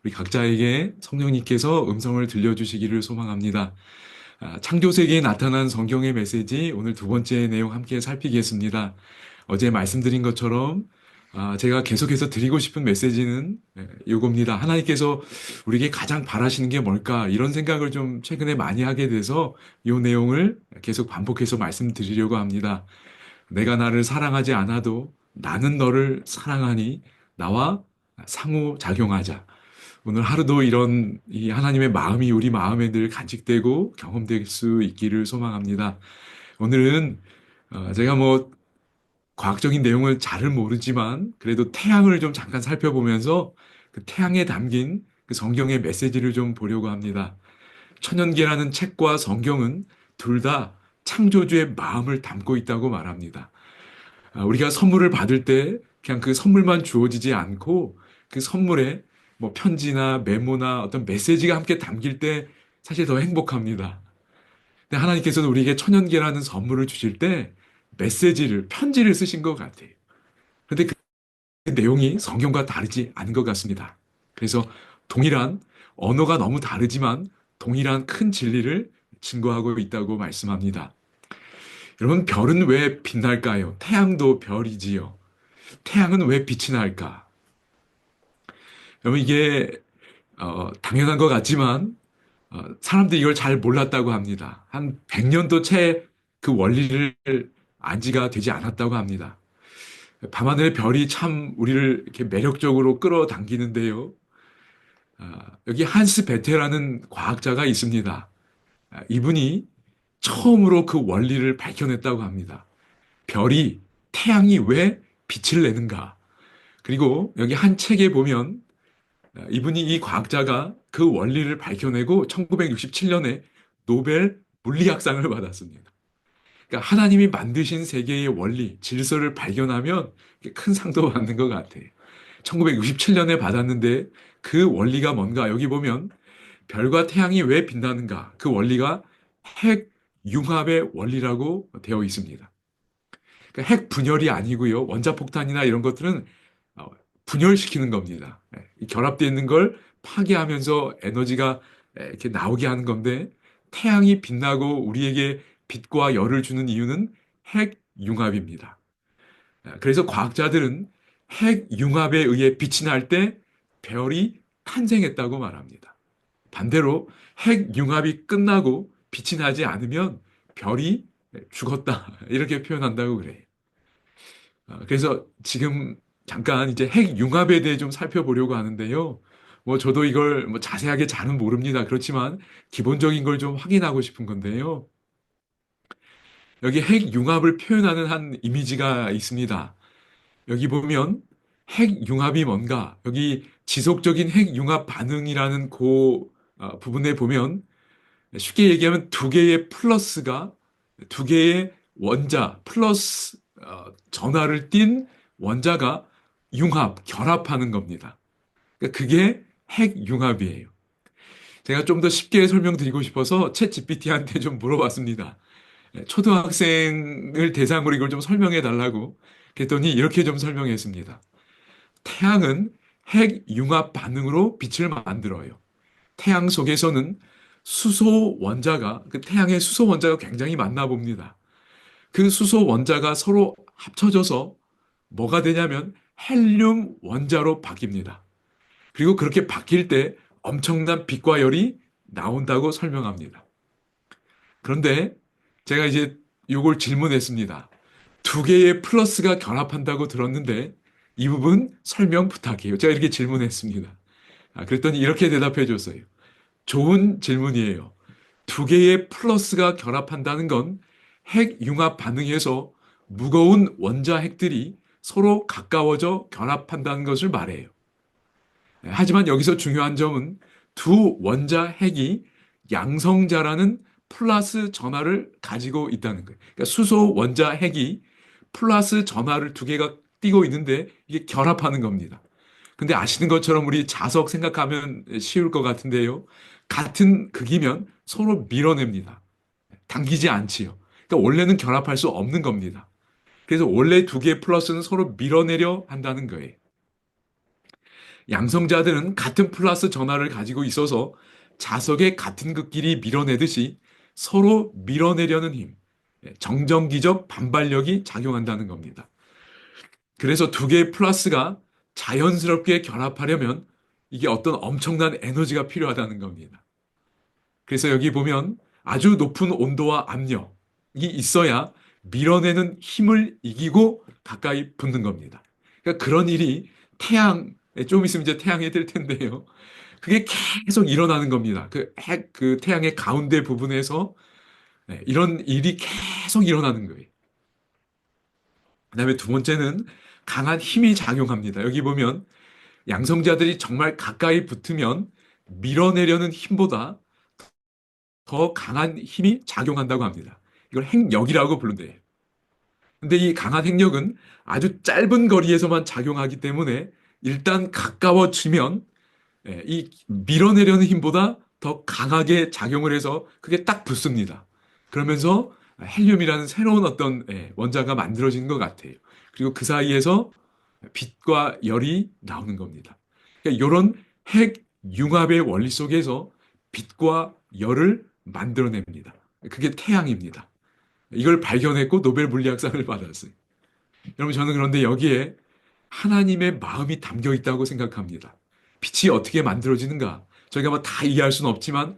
우리 각자에게 성령님께서 음성을 들려주시기를 소망합니다. 창조세계에 나타난 성경의 메시지 오늘 두 번째 내용 함께 살피겠습니다. 어제 말씀드린 것처럼 제가 계속해서 드리고 싶은 메시지는 이겁니다. 하나님께서 우리에게 가장 바라시는 게 뭘까? 이런 생각을 좀 최근에 많이 하게 돼서 이 내용을 계속 반복해서 말씀드리려고 합니다. 내가 나를 사랑하지 않아도 나는 너를 사랑하니 나와 상호작용하자. 오늘 하루도 이런 이 하나님의 마음이 우리 마음에 늘 간직되고 경험될 수 있기를 소망합니다. 오늘은 제가 뭐 과학적인 내용을 잘은 모르지만 그래도 태양을 좀 잠깐 살펴보면서 그 태양에 담긴 그 성경의 메시지를 좀 보려고 합니다. 천연계라는 책과 성경은 둘 다 창조주의 마음을 담고 있다고 말합니다. 우리가 선물을 받을 때 그냥 그 선물만 주어지지 않고 그 선물에 뭐 편지나 메모나 어떤 메시지가 함께 담길 때 사실 더 행복합니다. 근데 하나님께서는 우리에게 천연계라는 선물을 주실 때 메시지를, 편지를 쓰신 것 같아요. 그런데 그 내용이 성경과 다르지 않은 것 같습니다. 그래서 동일한 언어가 너무 다르지만 동일한 큰 진리를 증거하고 있다고 말씀합니다. 여러분, 별은 왜 빛날까요? 태양도 별이지요. 태양은 왜 빛이 날까? 여러분, 이게 당연한 것 같지만 사람들이 이걸 잘 몰랐다고 합니다. 한 100년도 채 그 원리를 안 지가 되지 않았다고 합니다. 밤하늘의 별이 참 우리를 이렇게 매력적으로 끌어당기는데요. 여기 한스 베테라는 과학자가 있습니다. 이분이 처음으로 그 원리를 밝혀냈다고 합니다. 별이, 태양이 왜 빛을 내는가? 그리고 여기 한 책에 보면 이분이 이 과학자가 그 원리를 밝혀내고 1967년에 노벨 물리학상을 받았습니다. 그러니까 하나님이 만드신 세계의 원리, 질서를 발견하면 큰 상도 받는 것 같아요. 1967년에 받았는데 그 원리가 뭔가 여기 보면 별과 태양이 왜 빛나는가 그 원리가 핵 융합의 원리라고 되어 있습니다. 그러니까 핵 분열이 아니고요. 원자폭탄이나 이런 것들은 어, 분열시키는 겁니다. 결합되어 있는 걸 파괴하면서 에너지가 이렇게 나오게 하는 건데 태양이 빛나고 우리에게 빛과 열을 주는 이유는 핵 융합입니다. 그래서 과학자들은 핵 융합에 의해 빛이 날 때 별이 탄생했다고 말합니다. 반대로 핵 융합이 끝나고 빛이 나지 않으면 별이 죽었다. 이렇게 표현한다고 그래요. 그래서 지금 잠깐 이제 핵 융합에 대해 좀 살펴보려고 하는데요. 뭐 저도 이걸 뭐 자세하게 잘은 모릅니다. 그렇지만 기본적인 걸 좀 확인하고 싶은 건데요. 여기 핵 융합을 표현하는 한 이미지가 있습니다. 여기 보면 핵 융합이 뭔가, 여기 지속적인 핵 융합 반응이라는 그 부분에 보면 쉽게 얘기하면 두 개의 플러스가 두 개의 원자 플러스 전하를 띤 원자가 융합, 결합하는 겁니다. 그러니까 그게 핵융합이에요. 제가 좀 더 쉽게 설명드리고 싶어서 챗 GPT한테 좀 물어봤습니다. 초등학생을 대상으로 이걸 좀 설명해 달라고 그랬더니 이렇게 좀 설명했습니다. 태양은 핵융합 반응으로 빛을 만들어요. 태양 속에서는 수소 원자가, 그 태양의 수소 원자가 굉장히 많나 봅니다. 그 수소 원자가 서로 합쳐져서 뭐가 되냐면 헬륨 원자로 바뀝니다. 그리고 그렇게 바뀔 때 엄청난 빛과 열이 나온다고 설명합니다. 그런데 제가 이제 이걸 질문했습니다. 두 개의 플러스가 결합한다고 들었는데 이 부분 설명 부탁해요. 제가 이렇게 질문했습니다. 그랬더니 이렇게 대답해 줬어요. 좋은 질문이에요. 두 개의 플러스가 결합한다는 건 핵 융합 반응에서 무거운 원자 핵들이 서로 가까워져 결합한다는 것을 말해요. 하지만 여기서 중요한 점은 두 원자 핵이 양성자라는 플러스 전하를 가지고 있다는 거예요. 그러니까 수소 원자 핵이 플러스 전하를 두 개가 띄고 있는데 이게 결합하는 겁니다. 근데 아시는 것처럼 우리 자석 생각하면 쉬울 것 같은데요. 같은 극이면 서로 밀어냅니다. 당기지 않지요. 그러니까 원래는 결합할 수 없는 겁니다. 그래서 원래 두 개의 플러스는 서로 밀어내려 한다는 거예요. 양성자들은 같은 플러스 전하를 가지고 있어서 자석의 같은 극끼리 밀어내듯이 서로 밀어내려는 힘, 정전기적 반발력이 작용한다는 겁니다. 그래서 두 개의 플러스가 자연스럽게 결합하려면 이게 어떤 엄청난 에너지가 필요하다는 겁니다. 그래서 여기 보면 아주 높은 온도와 압력이 있어야 밀어내는 힘을 이기고 가까이 붙는 겁니다. 그러니까 그런 일이 태양, 좀 있으면 이제 태양이 뜰 텐데요. 그게 계속 일어나는 겁니다. 그 태양의 가운데 부분에서 이런 일이 계속 일어나는 거예요. 그 다음에 두 번째는 강한 힘이 작용합니다. 여기 보면 양성자들이 정말 가까이 붙으면 밀어내려는 힘보다 더 강한 힘이 작용한다고 합니다. 이걸 핵력이라고 부른대요. 근데 이 강한 핵력은 아주 짧은 거리에서만 작용하기 때문에 일단 가까워지면 이 밀어내려는 힘보다 더 강하게 작용을 해서 그게 딱 붙습니다. 그러면서 헬륨이라는 새로운 어떤 원자가 만들어지는 것 같아요. 그리고 그 사이에서 빛과 열이 나오는 겁니다. 그러니까 이런 핵 융합의 원리 속에서 빛과 열을 만들어냅니다. 그게 태양입니다. 이걸 발견했고 노벨 물리학상을 받았어요. 여러분, 저는 그런데 여기에 하나님의 마음이 담겨 있다고 생각합니다. 빛이 어떻게 만들어지는가? 저희가 뭐 다 이해할 수는 없지만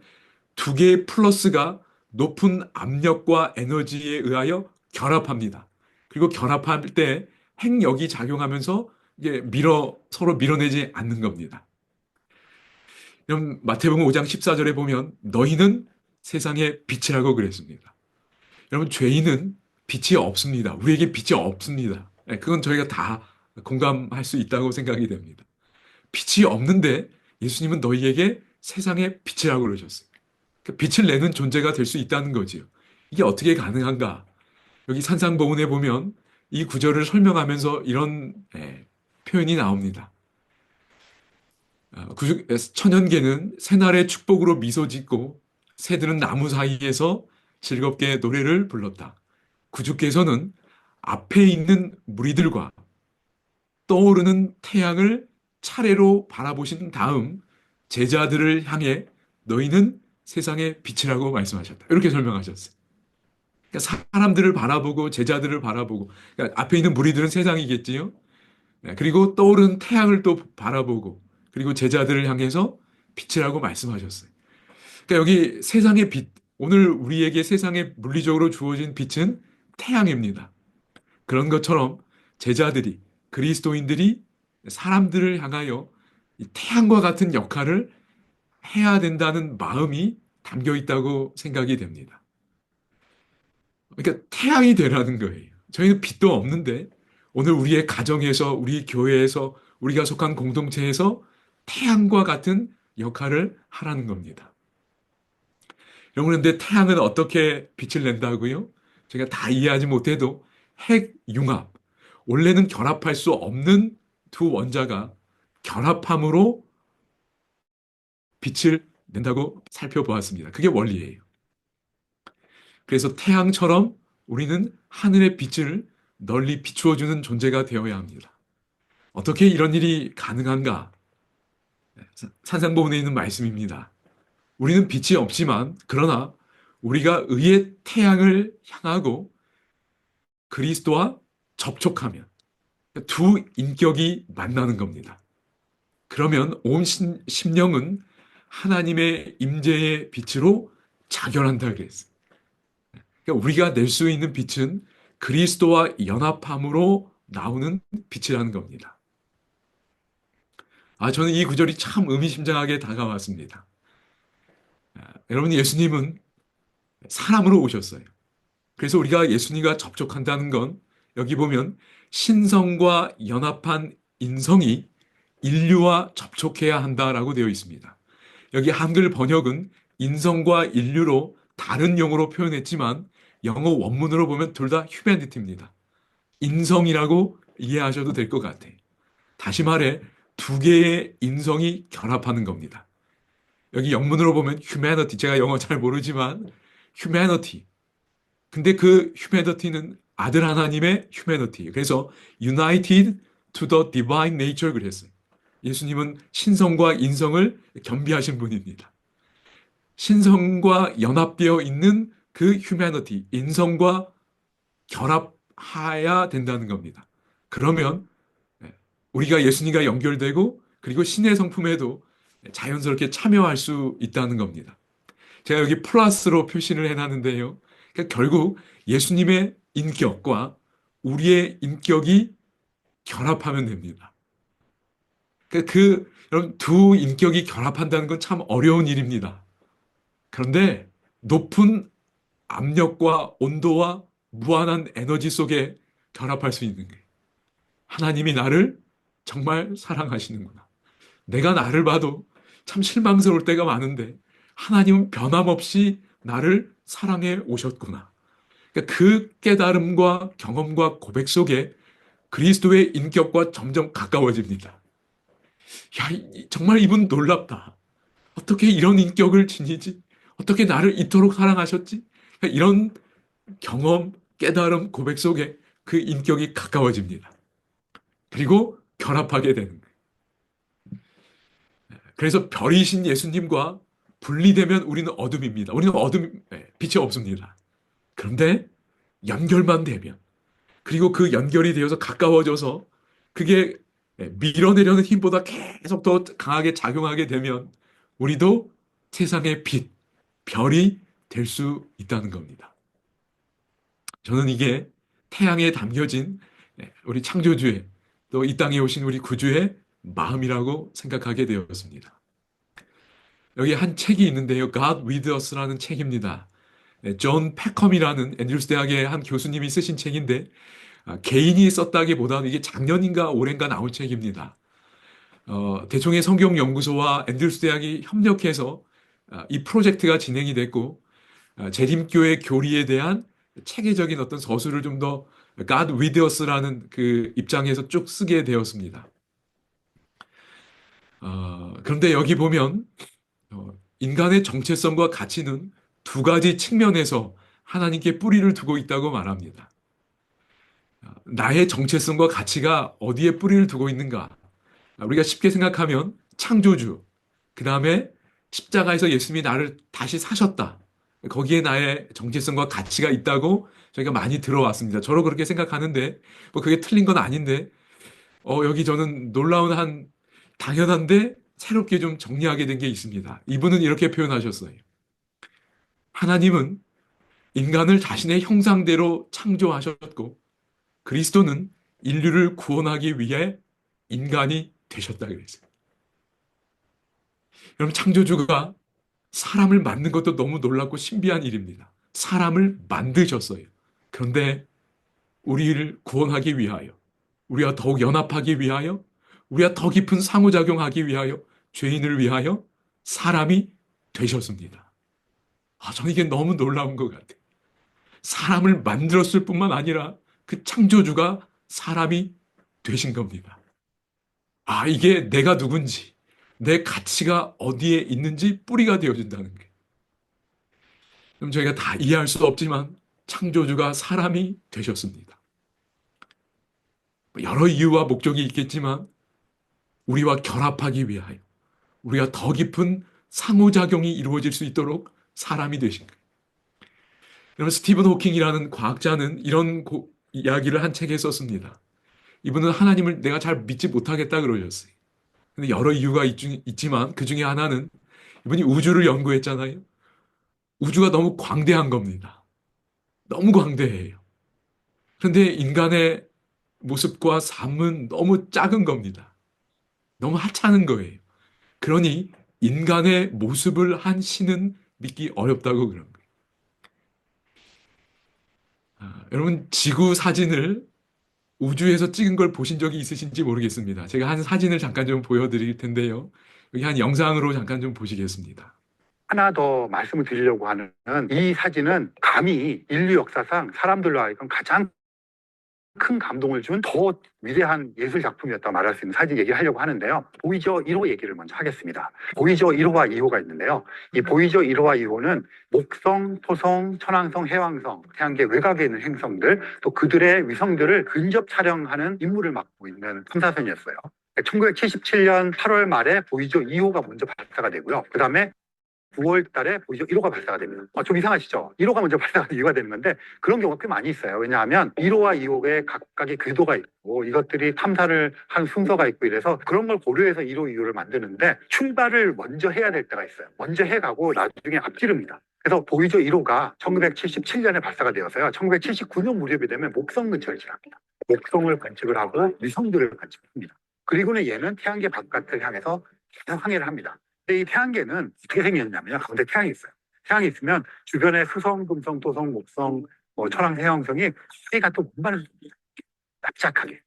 두 개의 플러스가 높은 압력과 에너지에 의하여 결합합니다. 그리고 결합할 때 핵력이 작용하면서 이게 서로 밀어내지 않는 겁니다. 그럼 마태복음 5장 14절에 보면 너희는 세상의 빛이라고 그랬습니다. 여러분, 죄인은 빛이 없습니다. 우리에게 빛이 없습니다. 그건 저희가 다 공감할 수 있다고 생각이 됩니다. 빛이 없는데 예수님은 너희에게 세상의 빛이라고 그러셨어요. 빛을 내는 존재가 될 수 있다는 거지요. 이게 어떻게 가능한가? 여기 산상보훈에 보면 이 구절을 설명하면서 이런 표현이 나옵니다. 천연계는 새날의 축복으로 미소 짓고 새들은 나무 사이에서 즐겁게 노래를 불렀다. 구주께서는 앞에 있는 무리들과 떠오르는 태양을 차례로 바라보신 다음 제자들을 향해 너희는 세상의 빛이라고 말씀하셨다. 이렇게 설명하셨어요. 그러니까 사람들을 바라보고 제자들을 바라보고, 그러니까 앞에 있는 무리들은 세상이겠지요. 그리고 떠오르는 태양을 또 바라보고, 그리고 제자들을 향해서 빛이라고 말씀하셨어요. 그러니까 여기 세상의 빛, 오늘 우리에게 세상에 물리적으로 주어진 빛은 태양입니다. 그런 것처럼 제자들이, 그리스도인들이 사람들을 향하여 태양과 같은 역할을 해야 된다는 마음이 담겨 있다고 생각이 됩니다. 그러니까 태양이 되라는 거예요. 저희는 빛도 없는데 오늘 우리의 가정에서, 우리 교회에서, 우리가 속한 공동체에서 태양과 같은 역할을 하라는 겁니다. 여러분, 그런데 태양은 어떻게 빛을 낸다고요? 제가 다 이해하지 못해도 핵융합, 원래는 결합할 수 없는 두 원자가 결합함으로 빛을 낸다고 살펴보았습니다. 그게 원리예요. 그래서 태양처럼 우리는 하늘의 빛을 널리 비추어주는 존재가 되어야 합니다. 어떻게 이런 일이 가능한가? 산상보훈에 있는 말씀입니다. 우리는 빛이 없지만 그러나 우리가 의의 태양을 향하고 그리스도와 접촉하면 두 인격이 만나는 겁니다. 그러면 온 심령은 하나님의 임재의 빛으로 자결한다 그랬어요. 그러니까 우리가 낼 수 있는 빛은 그리스도와 연합함으로 나오는 빛이라는 겁니다. 저는 이 구절이 참 의미심장하게 다가왔습니다. 여러분, 예수님은 사람으로 오셨어요. 그래서 우리가 예수님과 접촉한다는 건 여기 보면 신성과 연합한 인성이 인류와 접촉해야 한다라고 되어 있습니다. 여기 한글 번역은 인성과 인류로 다른 용어로 표현했지만 영어 원문으로 보면 둘 다 humanity입니다. 인성이라고 이해하셔도 될 것 같아요. 다시 말해 두 개의 인성이 결합하는 겁니다. 여기 영문으로 보면 humanity, 제가 영어 잘 모르지만 humanity. 근데 그 humanity는 아들 하나님의 humanity. 그래서 united to the divine nature 그랬어요. 예수님은 신성과 인성을 겸비하신 분입니다. 신성과 연합되어 있는 그 휴머니티, 인성과 결합해야 된다는 겁니다. 그러면 우리가 예수님과 연결되고 그리고 신의 성품에도 자연스럽게 참여할 수 있다는 겁니다. 제가 여기 플러스로 표시를 해놨는데요. 그러니까 결국 예수님의 인격과 우리의 인격이 결합하면 됩니다. 그러니까 여러분, 두 인격이 결합한다는 건 참 어려운 일입니다. 그런데 높은 압력과 온도와 무한한 에너지 속에 결합할 수 있는 거예요. 하나님이 나를 정말 사랑하시는구나. 내가 나를 봐도 참 실망스러울 때가 많은데 하나님은 변함없이 나를 사랑해 오셨구나. 그러니까 그 깨달음과 경험과 고백 속에 그리스도의 인격과 점점 가까워집니다. 야, 정말 이분 놀랍다. 어떻게 이런 인격을 지니지? 어떻게 나를 이토록 사랑하셨지? 그러니까 이런 경험, 깨달음, 고백 속에 그 인격이 가까워집니다. 그리고 결합하게 되는 거예요. 그래서 별이신 예수님과 분리되면 우리는 어둠입니다. 우리는 빛이 없습니다. 그런데 연결만 되면, 그리고 그 연결이 되어서 가까워져서 그게 밀어내려는 힘보다 계속 더 강하게 작용하게 되면 우리도 세상의 빛, 별이 될 수 있다는 겁니다. 저는 이게 태양에 담겨진 우리 창조주의, 또 이 땅에 오신 우리 구주의 마음이라고 생각하게 되었습니다. 여기 한 책이 있는데요. God with Us라는 책입니다. 존 패컴이라는 앤드루스 대학의 한 교수님이 쓰신 책인데 개인이 썼다기보다는 이게 작년인가 올해인가 나온 책입니다. 대종의 성경연구소와 앤드루스 대학이 협력해서 이 프로젝트가 진행이 됐고 재림교회 교리에 대한 체계적인 어떤 서술을 좀 더 God with Us라는 그 입장에서 쭉 쓰게 되었습니다. 그런데 여기 보면 인간의 정체성과 가치는 두 가지 측면에서 하나님께 뿌리를 두고 있다고 말합니다. 나의 정체성과 가치가 어디에 뿌리를 두고 있는가? 우리가 쉽게 생각하면 창조주, 그 다음에 십자가에서 예수님이 나를 다시 사셨다. 거기에 나의 정체성과 가치가 있다고 저희가 많이 들어왔습니다. 저도 그렇게 생각하는데, 뭐 그게 틀린 건 아닌데, 여기 저는 놀라운 당연한데 새롭게 좀 정리하게 된 게 있습니다. 이분은 이렇게 표현하셨어요. 하나님은 인간을 자신의 형상대로 창조하셨고, 그리스도는 인류를 구원하기 위해 인간이 되셨다 그랬어요. 여러분, 창조주가 사람을 만든 것도 너무 놀랍고 신비한 일입니다. 사람을 만드셨어요. 그런데 우리를 구원하기 위하여, 우리와 더욱 연합하기 위하여, 우리와 더 깊은 상호작용하기 위하여, 죄인을 위하여 사람이 되셨습니다. 저는 이게 너무 놀라운 것 같아요. 사람을 만들었을 뿐만 아니라 그 창조주가 사람이 되신 겁니다. 이게 내가 누군지, 내 가치가 어디에 있는지 뿌리가 되어준다는 게. 그럼 저희가 다 이해할 수 없지만 창조주가 사람이 되셨습니다. 여러 이유와 목적이 있겠지만 우리와 결합하기 위하여, 우리가 더 깊은 상호작용이 이루어질 수 있도록 사람이 되신 거예요. 여러분, 스티븐 호킹이라는 과학자는 이런 이야기를 한 책에 썼습니다. 이분은 하나님을 내가 잘 믿지 못하겠다 그러셨어요. 근데 여러 이유가 있지만 그 중에 하나는 이분이 우주를 연구했잖아요. 우주가 너무 광대한 겁니다. 너무 광대해요. 그런데 인간의 모습과 삶은 너무 작은 겁니다. 너무 하찮은 거예요. 그러니 인간의 모습을 한 신은 믿기 어렵다고 그런 거예요. 여러분, 지구 사진을 우주에서 찍은 걸 보신 적이 있으신지 모르겠습니다. 제가 한 사진을 잠깐 좀 보여드릴 텐데요. 여기 한 영상으로 잠깐 좀 보시겠습니다. 하나 더 말씀을 드리려고 하는 이 사진은 감히 인류 역사상 사람들로 하여금 가장 큰 감동을 준 더 위대한 예술 작품이었다 말할 수 있는 사진 얘기를 하려고 하는데요. 보이저 1호 얘기를 먼저 하겠습니다. 보이저 1호와 2호가 있는데요. 이 보이저 1호와 2호는 목성, 토성, 천왕성, 해왕성, 태양계 외곽에 있는 행성들, 또 그들의 위성들을 근접 촬영하는 임무를 맡고 있는 탐사선이었어요. 1977년 8월 말에 보이저 2호가 먼저 발사가 되고요. 그 다음에 9월 달에 보이저 1호가 발사가 됩니다. 좀 이상하시죠? 1호가 먼저 발사가 이유가 되는 건데 그런 경우가 꽤 많이 있어요. 왜냐하면 1호와 2호의 각각의 궤도가 있고 이것들이 탐사를 한 순서가 있고 이래서 그런 걸 고려해서 1호, 2호를 만드는데 출발을 먼저 해야 될 때가 있어요. 먼저 해가고 나중에 앞지릅니다. 그래서 보이저 1호가 1977년에 발사가 되어서요. 1979년 무렵이 되면 목성 근처를 지납니다. 목성을 관측을 하고 위성들을 관측합니다. 그리고는 얘는 태양계 바깥을 향해서 계속 항해를 합니다. 근데 이 태양계는 어떻게 생겼냐면요. 가운데 태양이 있어요. 태양이 있으면 주변에 수성, 금성, 토성, 목성, 천왕, 해왕성이 거의가 또 운반을 납작하게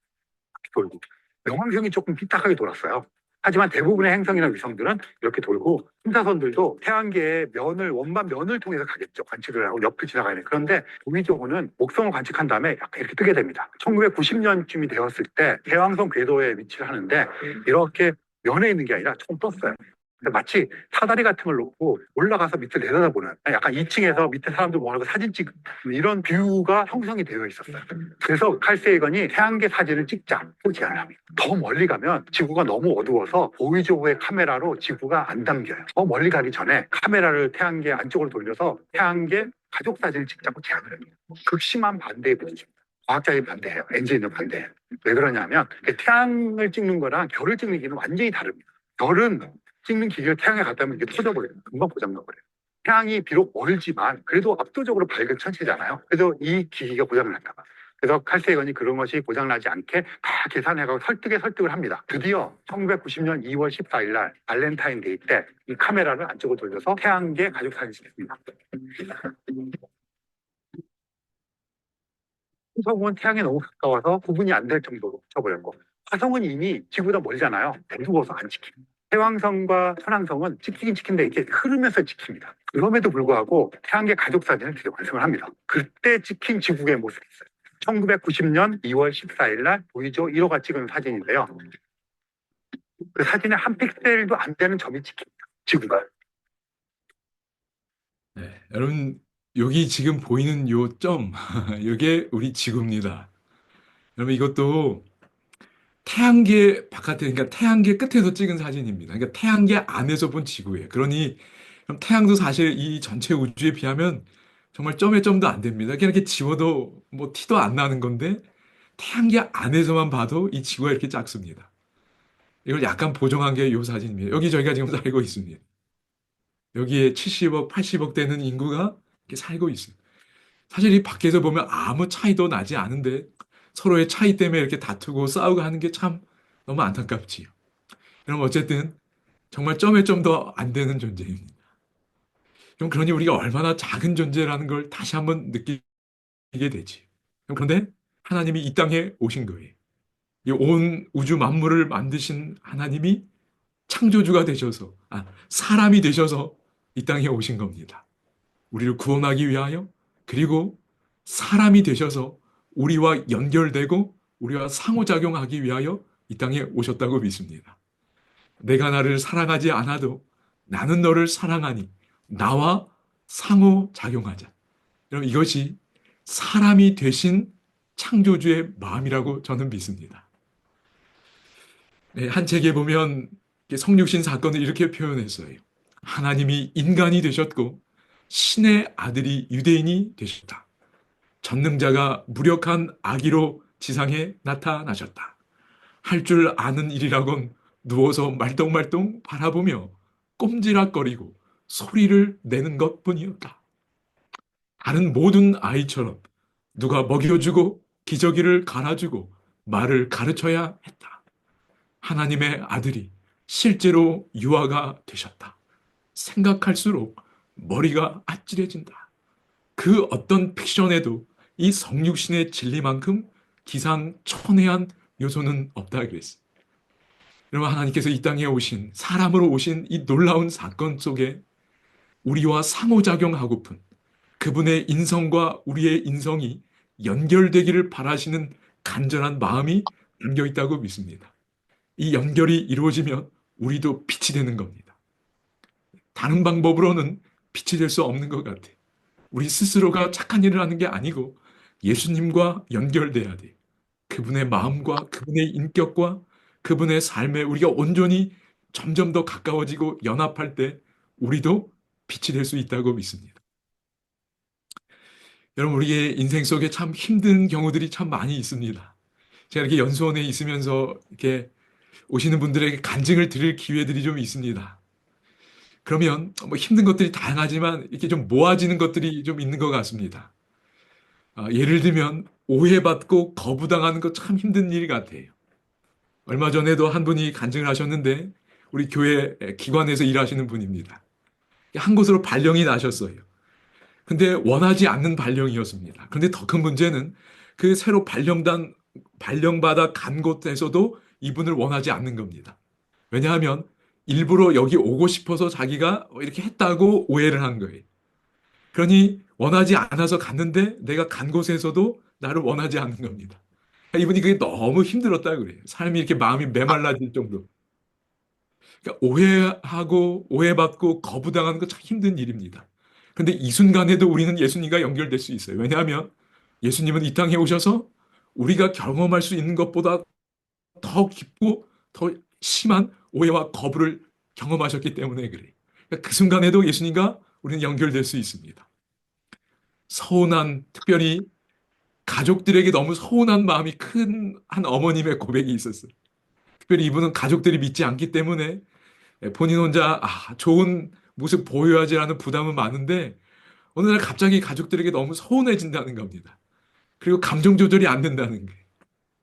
돌고 명왕성이 조금 삐딱하게 돌았어요. 하지만 대부분의 행성이나 위성들은 이렇게 돌고 탐사선들도 태양계의 면을 원반 면을 통해서 가겠죠. 관측을 하고 옆을 지나가야 돼요. 그런데 보이저호는 목성을 관측한 다음에 약간 이렇게 뜨게 됩니다. 1990년쯤이 되었을 때 대왕성 궤도에 위치를 하는데 이렇게 면에 있는 게 아니라 조금 떴어요. 마치 사다리 같은 걸 놓고 올라가서 밑을 내려다보는 약간 2층에서 밑에 사람들 모아놓고 사진 찍는 이런 뷰가 형성이 되어 있었어요. 그래서 칼 세이건이 태양계 사진을 찍자고 제안을 합니다. 더 멀리 가면 지구가 너무 어두워서 보이저호의 카메라로 지구가 안 담겨요. 더 멀리 가기 전에 카메라를 태양계 안쪽으로 돌려서 태양계 가족 사진을 찍자고 제안을 합니다. 극심한 반대에 부딪힙니다. 과학자들이 반대해요. 엔지니어 반대해요. 왜 그러냐면 태양을 찍는 거랑 별을 찍는 기는 완전히 다릅니다. 별은 찍는 기계를 태양에 갖다 놓으면 이게 터져버려요. 금방 고장나버려요. 태양이 비록 멀지만 그래도 압도적으로 밝은 천체잖아요. 그래서 이 기기가 고장을 났다가 그래서 칼 세이건이 그런 것이 고장나지 않게 다 계산해가고 설득을 합니다. 드디어 1990년 2월 14일 날 발렌타인데이 때 이 카메라를 안쪽으로 돌려서 태양계 가족 사진을 찍습니다. 토성은 태양에 너무 가까워서 구분이 안 될 정도로 쳐버렸고 화성은 이미 지구보다 멀잖아요. 무거워서 안 찍힙니다. 해왕성과 천왕성은 찍히긴 찍힌데 이렇게 흐르면서 찍힙니다. 그럼에도 불구하고 태양계 가족 사진을 드디어 완성을 합니다. 그때 찍힌 지구의 모습이 있어요. 1990년 2월 14일 날 보이저 1호가 찍은 사진인데요. 그 사진에 한 픽셀도 안 되는 점이 찍힙니다. 지구가. 네, 여러분, 여기 지금 보이는 요 점, 이게 우리 지구입니다. 여러분, 이것도 태양계 바깥에, 그러니까 태양계 끝에서 찍은 사진입니다. 그러니까 태양계 안에서 본 지구예요. 그러니 그럼 태양도 사실 이 전체 우주에 비하면 정말 점의 점도 안 됩니다. 그냥 이렇게 지워도 뭐 티도 안 나는 건데 태양계 안에서만 봐도 이 지구가 이렇게 작습니다. 이걸 약간 보정한 게 이 사진입니다. 여기 저희가 지금 살고 있습니다. 여기에 70억, 80억 되는 인구가 이렇게 살고 있어요. 사실 이 밖에서 보면 아무 차이도 나지 않은데 서로의 차이 때문에 이렇게 다투고 싸우고 하는 게 참 너무 안타깝지요. 그럼 어쨌든 정말 점에 점도 안 되는 존재입니다. 그럼 그러니 우리가 얼마나 작은 존재라는 걸 다시 한번 느끼게 되지. 그런데 하나님이 이 땅에 오신 거예요. 이 온 우주 만물을 만드신 하나님이 창조주가 되셔서, 사람이 되셔서 이 땅에 오신 겁니다. 우리를 구원하기 위하여, 그리고 사람이 되셔서 우리와 연결되고 우리와 상호작용하기 위하여 이 땅에 오셨다고 믿습니다. 내가 나를 사랑하지 않아도 나는 너를 사랑하니 나와 상호작용하자. 여러분, 이것이 사람이 되신 창조주의 마음이라고 저는 믿습니다. 네, 한 책에 보면 성육신 사건을 이렇게 표현했어요. 하나님이 인간이 되셨고 신의 아들이 유대인이 되셨다. 전능자가 무력한 아기로 지상에 나타나셨다. 할 줄 아는 일이라곤 누워서 말똥말똥 바라보며 꼼지락거리고 소리를 내는 것뿐이었다. 다른 모든 아이처럼 누가 먹여주고 기저귀를 갈아주고 말을 가르쳐야 했다. 하나님의 아들이 실제로 유아가 되셨다. 생각할수록 머리가 아찔해진다. 그 어떤 픽션에도 이 성육신의 진리만큼 기상천외한 요소는 없다 그랬어. 여러분, 하나님께서 이 땅에 오신, 사람으로 오신 이 놀라운 사건 속에 우리와 상호작용하고픈 그분의 인성과 우리의 인성이 연결되기를 바라시는 간절한 마음이 담겨 있다고 믿습니다. 이 연결이 이루어지면 우리도 빛이 되는 겁니다. 다른 방법으로는 빛이 될 수 없는 것 같아요. 우리 스스로가 착한 일을 하는 게 아니고 예수님과 연결돼야 돼요. 그분의 마음과 그분의 인격과 그분의 삶에 우리가 온전히 점점 더 가까워지고 연합할 때 우리도 빛이 될 수 있다고 믿습니다. 여러분, 우리의 인생 속에 참 힘든 경우들이 참 많이 있습니다. 제가 이렇게 연수원에 있으면서 이렇게 오시는 분들에게 간증을 드릴 기회들이 좀 있습니다. 그러면 뭐 힘든 것들이 다양하지만 이렇게 좀 모아지는 것들이 좀 있는 것 같습니다. 예를 들면 오해받고 거부당하는 거 참 힘든 일 같아요. 얼마 전에도 한 분이 간증을 하셨는데 우리 교회 기관에서 일하시는 분입니다. 한 곳으로 발령이 나셨어요. 근데 원하지 않는 발령이었습니다. 그런데 더 큰 문제는 그 새로 발령받아 간 곳에서도 이분을 원하지 않는 겁니다. 왜냐하면 일부러 여기 오고 싶어서 자기가 이렇게 했다고 오해를 한 거예요. 그러니 원하지 않아서 갔는데 내가 간 곳에서도 나를 원하지 않는 겁니다. 이분이 그게 너무 힘들었다 그래요. 삶이 이렇게 마음이 메말라질 정도. 그러니까 오해하고 오해받고 거부당하는 거 참 힘든 일입니다. 근데 이 순간에도 우리는 예수님과 연결될 수 있어요. 왜냐하면 예수님은 이 땅에 오셔서 우리가 경험할 수 있는 것보다 더 깊고 더 심한 오해와 거부를 경험하셨기 때문에 그래요. 그러니까 그 순간에도 예수님과 우리는 연결될 수 있습니다. 서운한, 특별히 가족들에게 너무 서운한 마음이 큰 한 어머님의 고백이 있었어요. 특별히 이분은 가족들이 믿지 않기 때문에 본인 혼자 좋은 모습 보여야지 하는 부담은 많은데 어느 날 갑자기 가족들에게 너무 서운해진다는 겁니다. 그리고 감정 조절이 안 된다는 게.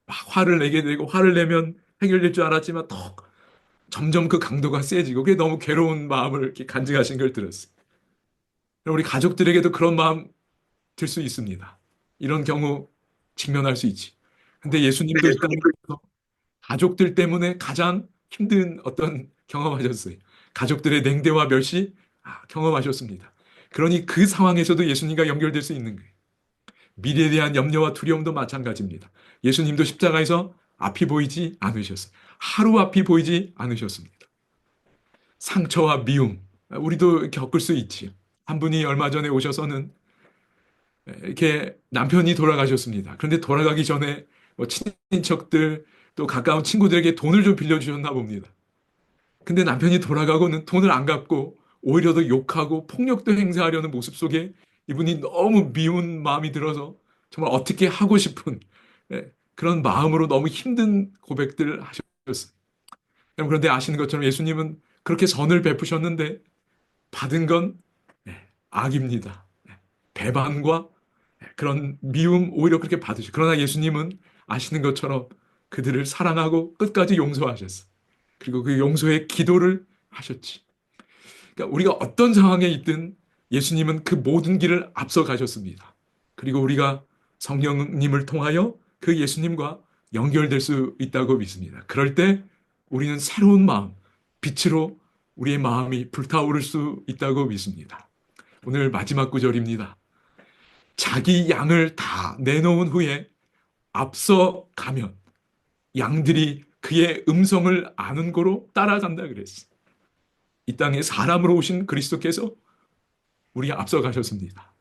막 화를 내게 되고 화를 내면 해결될 줄 알았지만 더 점점 그 강도가 세지고 그게 너무 괴로운 마음을 이렇게 간증하신 걸 들었어요. 우리 가족들에게도 그런 마음 들 수 있습니다. 이런 경우 직면할 수 있지. 근데 예수님도 이 땅에서 가족들 때문에 가장 힘든 어떤 경험하셨어요. 가족들의 냉대와 멸시 경험하셨습니다. 그러니 그 상황에서도 예수님과 연결될 수 있는 거예요. 미래에 대한 염려와 두려움도 마찬가지입니다. 예수님도 십자가에서 앞이 보이지 않으셨어요. 하루 앞이 보이지 않으셨습니다. 상처와 미움, 우리도 겪을 수 있지요. 한 분이 얼마 전에 오셔서는 이렇게 남편이 돌아가셨습니다. 그런데 돌아가기 전에 뭐 친인척들 또 가까운 친구들에게 돈을 좀 빌려주셨나 봅니다. 근데 남편이 돌아가고는 돈을 안 갚고 오히려 더 욕하고 폭력도 행사하려는 모습 속에 이분이 너무 미운 마음이 들어서 정말 어떻게 하고 싶은 그런 마음으로 너무 힘든 고백들을 하셨어요. 그런데 아시는 것처럼 예수님은 그렇게 선을 베푸셨는데 받은 건 악입니다. 배반과 그런 미움 오히려 그렇게 받으시고 그러나 예수님은 아시는 것처럼 그들을 사랑하고 끝까지 용서하셨어요. 그리고 그 용서의 기도를 하셨지. 그러니까 우리가 어떤 상황에 있든 예수님은 그 모든 길을 앞서 가셨습니다. 그리고 우리가 성령님을 통하여 그 예수님과 연결될 수 있다고 믿습니다. 그럴 때 우리는 새로운 마음, 빛으로 우리의 마음이 불타오를 수 있다고 믿습니다. 오늘 마지막 구절입니다. 자기 양을 다 내놓은 후에 앞서 가면 양들이 그의 음성을 아는 고로 따라간다 그랬어. 이 땅에 사람으로 오신 그리스도께서 우리 앞서 가셨습니다.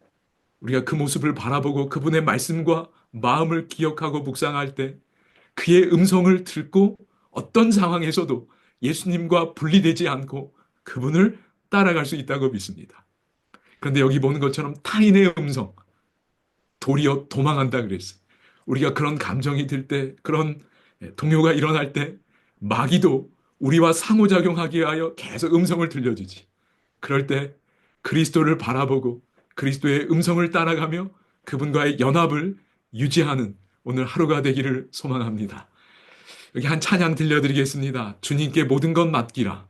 우리가 그 모습을 바라보고 그분의 말씀과 마음을 기억하고 묵상할 때 그의 음성을 듣고 어떤 상황에서도 예수님과 분리되지 않고 그분을 따라갈 수 있다고 믿습니다. 그런데 여기 보는 것처럼 타인의 음성, 도리어 도망한다 그랬어요. 우리가 그런 감정이 들 때, 그런 동요가 일어날 때 마귀도 우리와 상호작용하기 위하여 계속 음성을 들려주지. 그럴 때 그리스도를 바라보고 그리스도의 음성을 따라가며 그분과의 연합을 유지하는 오늘 하루가 되기를 소망합니다. 여기 한 찬양 들려드리겠습니다. 주님께 모든 것 맡기라.